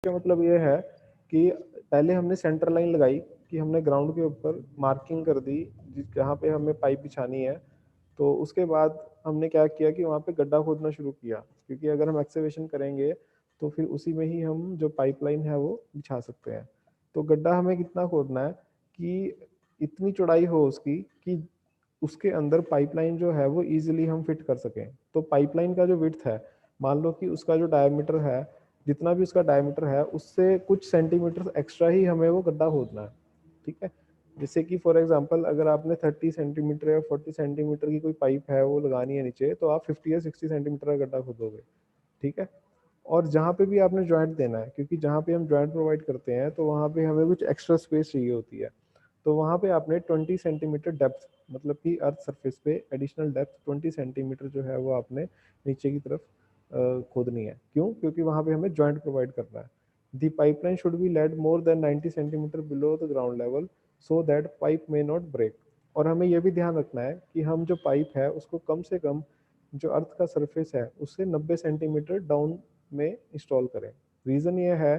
का मतलब ये है कि पहले हमने सेंटर लाइन लगाई कि हमने ग्राउंड के ऊपर मार्किंग कर दी जहाँ पे हमें पाइप बिछानी है। तो उसके बाद हमने क्या किया कि वहाँ पे गड्ढा खोदना शुरू किया, क्योंकि अगर हम एक्सेवेशन करेंगे तो फिर उसी में ही हम जो पाइपलाइन है वो बिछा सकते हैं। तो गड्ढा हमें कितना खोदना है कि इतनी चौड़ाई हो उसकी कि उसके अंदर पाइपलाइन जो है वो इजीली हम फिट कर सकें। तो पाइपलाइन का जो विड्थ है, मान लो कि उसका जो डायमीटर है, जितना भी उसका डायमीटर है उससे कुछ सेंटीमीटर एक्स्ट्रा ही हमें वो गड्ढा खोदना है। ठीक है, जैसे कि फॉर एग्जांपल अगर आपने 30 सेंटीमीटर या 40 सेंटीमीटर की कोई पाइप है वो लगानी है नीचे, तो आप 50 या 60 सेंटीमीटर का गड्ढा खोदोगे। ठीक है, और जहाँ पे भी आपने जॉइंट देना है, क्योंकि जहाँ पे हम जॉइंट प्रोवाइड करते हैं तो वहाँ पे हमें कुछ एक्स्ट्रा स्पेस चाहिए होती है, तो वहाँ पे आपने 20 सेंटीमीटर डेप्थ, मतलब कि अर्थ सरफेस पे एडिशनल डेप्थ 20 सेंटीमीटर जो है वो आपने नीचे की तरफ खोदनी है। क्यों? क्योंकि वहाँ पे हमें जॉइंट प्रोवाइड करना है। The pipeline should be laid more than 90 centimetre below the ground level so that pipe may not break. और हमें यह भी ध्यान रखना है कि हम जो पाइप है उसको कम से कम जो अर्थ का सरफेस है उससे 90 सेंटीमीटर डाउन में इंस्टॉल करें। रीज़न ये है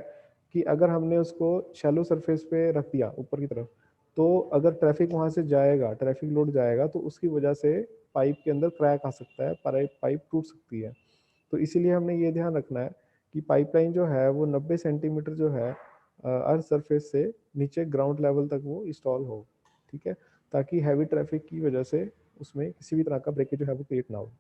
कि अगर हमने उसको शैलो सरफेस पे रख दिया ऊपर की तरफ, तो अगर ट्रैफिक वहाँ से जाएगा, ट्रैफिक लोड जाएगा, तो उसकी वजह से पाइप के अंदर क्रैक आ सकता है, पाइप टूट सकती है। तो इसीलिए हमने ये ध्यान रखना है कि पाइपलाइन जो है वो 90 सेंटीमीटर जो है अर्थ सरफेस से नीचे ग्राउंड लेवल तक वो इंस्टॉल हो। ठीक है, ताकि हैवी ट्रैफिक की वजह से उसमें किसी भी तरह का ब्रेकेज जो है वो क्रिएट ना हो।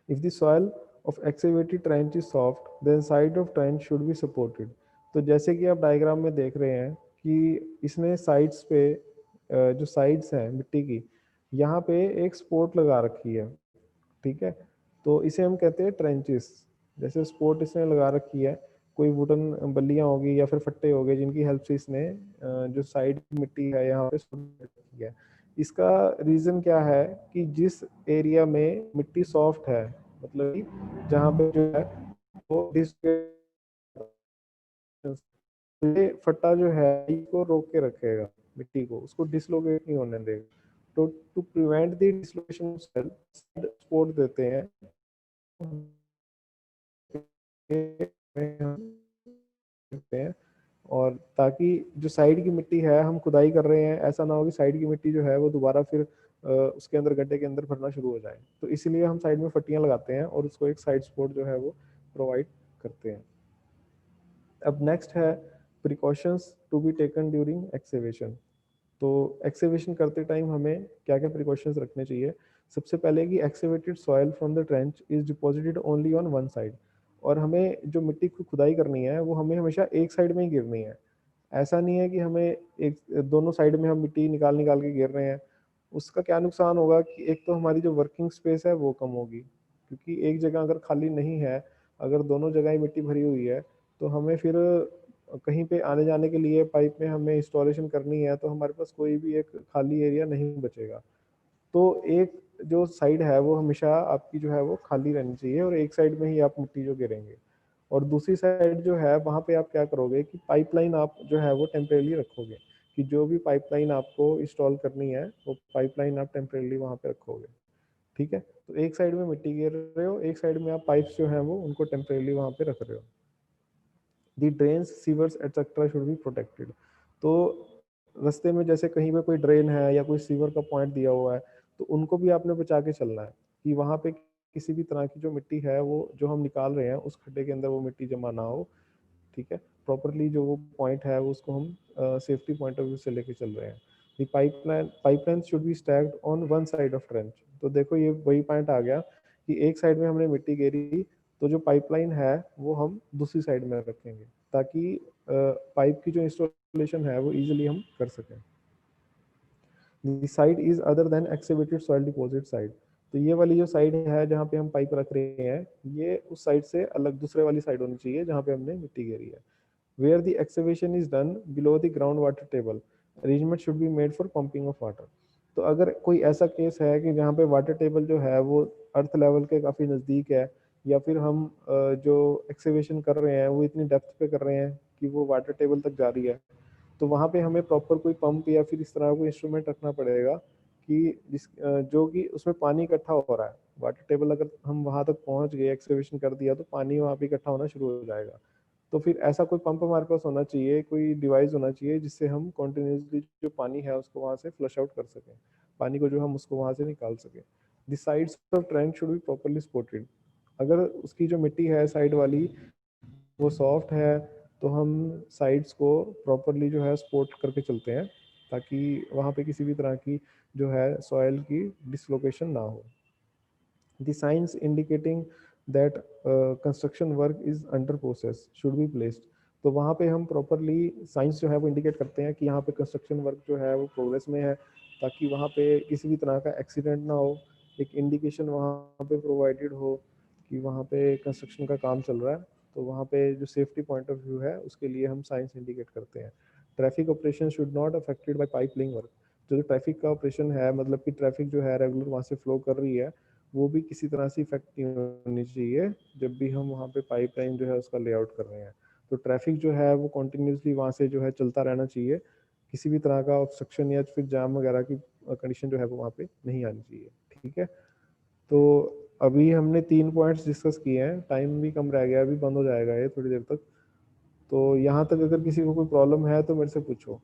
If the soil of excavated trench is soft, then side of trench should be supported. तो जैसे कि आप डायग्राम में देख रहे हैं कि इसने साइड्स पे जो साइड्स हैं मिट्टी की, यहाँ पे एक सपोर्ट लगा रखी है। ठीक है, तो इसे हम कहते हैं ट्रेंचेस। जैसे सपोर्ट इसने लगा रखी है, कोई वुडन बल्लियाँ होगी या फिर फट्टे हो गए जिनकी हेल्प से इसने जो साइड की मिट्टी है यहाँ पे support रखी है। इसका रीज़न क्या है कि जिस एरिया में मिट्टी सॉफ्ट है, मतलब कि जहाँ पे जो है वो ये फट्टा जो है इसको रोक के रखेगा, मिट्टी को उसको डिसलोकेट नहीं होने देगा। तो to prevent the dislocation cell support देते हैं करते हैं, और ताकि जो साइड की मिट्टी है हम खुदाई कर रहे हैं, ऐसा ना हो कि साइड की मिट्टी जो है वो दोबारा फिर उसके अंदर गड्ढे के अंदर भरना शुरू हो जाए। तो इसीलिए हम साइड में फट्टियां लगाते हैं और उसको एक साइड सपोर्ट जो है वो प्रोवाइड करते हैं। अब नेक्स्ट है precautions to be taken during excavation. तो एक्सेवेशन करते टाइम हमें क्या क्या प्रिकॉशंस रखने चाहिए? सबसे पहले कि excavated soil from the trench is deposited only on one side. और हमें जो मिट्टी की खुदाई करनी है वो हमें हमेशा एक साइड में ही गिरनी है। ऐसा नहीं है कि हमें एक दोनों साइड में हम मिट्टी निकाल निकाल के गिर रहे हैं। उसका क्या नुकसान होगा कि एक तो हमारी जो वर्किंग स्पेस है वो कम होगी, क्योंकि एक जगह अगर खाली नहीं है, अगर दोनों जगह ही मिट्टी भरी हुई है, तो हमें फिर कहीं पे आने जाने के लिए पाइप में हमें इंस्टॉलेशन करनी है तो हमारे पास कोई भी एक खाली एरिया नहीं बचेगा। तो एक जो साइड है वो हमेशा आपकी जो है वो खाली रहनी चाहिए और एक साइड में ही आप मिट्टी जो गिरेंगे। और दूसरी साइड जो है वहाँ पे आप क्या करोगे कि पाइपलाइन आप जो है वो टेम्परेली रखोगे, कि जो भी पाइपलाइन आपको इंस्टॉल करनी है वो पाइपलाइन आप टेम्परेली वहाँ पे रखोगे। ठीक है, तो एक साइड में मिट्टी गिर रहे हो, एक साइड में आप पाइप्स जो है वो उनको टेम्परेली वहाँ पे रख रहे हो। The drains sewers etcetera should be protected. तो रास्ते में जैसे कहीं पे कोई ड्रेन है या कोई सीवर का पॉइंट दिया हुआ है, तो उनको भी आपने बचा के चलना है कि वहाँ पे किसी भी तरह की जो मिट्टी है वो जो हम निकाल रहे हैं उस खड्डे के अंदर वो मिट्टी जमा ना हो। ठीक है, प्रॉपरली जो वो पॉइंट है वो उसको हम सेफ्टी पॉइंट ऑफ व्यू से लेके चल रहे हैं। The pipeline should be stacked on one side of trench. तो देखो ये वही पॉइंट आ गया कि एक साइड में हमने मिट्टी घेरी, तो जो पाइपलाइन है वो हम दूसरी साइड में रखेंगे ताकि पाइप की जो इंस्टॉलेशन है वो इजीली हम कर सकें। The side is other than excavated soil deposit side. तो ये वाली जो साइड है जहाँ पे हम पाइप रख रहे हैं, ये उस साइड से अलग दूसरे वाली साइड होनी चाहिए जहाँ पे हमने मिट्टी घेरी है। Where the excavation is done below the groundwater table, arrangement should be made for pumping of water. तो अगर कोई ऐसा केस है कि जहाँ पे वाटर टेबल जो है वो अर्थ लेवल के काफ़ी नज़दीक है, या फिर हम जो एक्सकेवेशन कर रहे हैं वो इतनी डेप्थ पे कर रहे हैं कि वो वाटर टेबल तक जा रही है, तो वहाँ पे हमें प्रॉपर कोई पंप या फिर इस तरह का कोई इंस्ट्रूमेंट रखना पड़ेगा कि जो कि उसमें पानी इकट्ठा हो रहा है। वाटर टेबल अगर हम वहाँ तक पहुँच गए, एक्सकेवेशन कर दिया, तो पानी वहाँ पे इकट्ठा होना शुरू हो जाएगा। तो फिर ऐसा कोई पंप हमारे पास होना चाहिए, कोई डिवाइस होना चाहिए जिससे हम कॉन्टिन्यूसली जो पानी है उसको वहाँ से फ्लश आउट कर सकें, पानी को जो हम उसको वहाँ से निकाल सकें। The sides of trunk should be properly supported. अगर उसकी जो मिट्टी है साइड वाली वो सॉफ्ट है तो हम साइड्स को प्रॉपरली जो है सपोर्ट करके चलते हैं, ताकि वहाँ पे किसी भी तरह की जो है सॉइल की डिसलोकेशन ना हो। The signs indicating that construction work is under process should be placed। तो वहाँ पे हम प्रॉपरली साइंस जो है वो इंडिकेट करते हैं कि यहाँ पे कंस्ट्रक्शन वर्क जो है वो प्रोग्रेस में है, ताकि वहाँ पे किसी भी तरह का एक्सीडेंट ना हो। एक इंडिकेशन वहाँ पे प्रोवाइडेड हो कि वहाँ पे कंस्ट्रक्शन का काम चल रहा है, तो वहाँ पे जो सेफ्टी पॉइंट ऑफ व्यू है उसके लिए हम साइंस इंडिकेट करते हैं। Traffic operation should not affected by pipe laying work. जो ट्रैफिक का ऑपरेशन है, मतलब कि ट्रैफिक जो है रेगुलर वहाँ से फ्लो कर रही है, वो भी किसी तरह से इफेक्ट नहीं होनी चाहिए जब भी हम वहाँ पे पाइपलाइन जो है उसका लेआउट कर रहे हैं। तो ट्रैफिक जो है वो कॉन्टिन्यूसली वहाँ से जो है चलता रहना चाहिए, किसी भी तरह का ऑब्स्ट्रक्शन या फिर जाम वगैरह की कंडीशन जो है वो वहाँ पे नहीं आनी चाहिए। ठीक है, तो अभी हमने 3 पॉइंट्स डिस्कस किए हैं, टाइम भी कम रह गया, अभी बंद हो जाएगा ये थोड़ी देर तक। तो यहाँ तक अगर किसी को कोई प्रॉब्लम है तो मेरे से पूछो।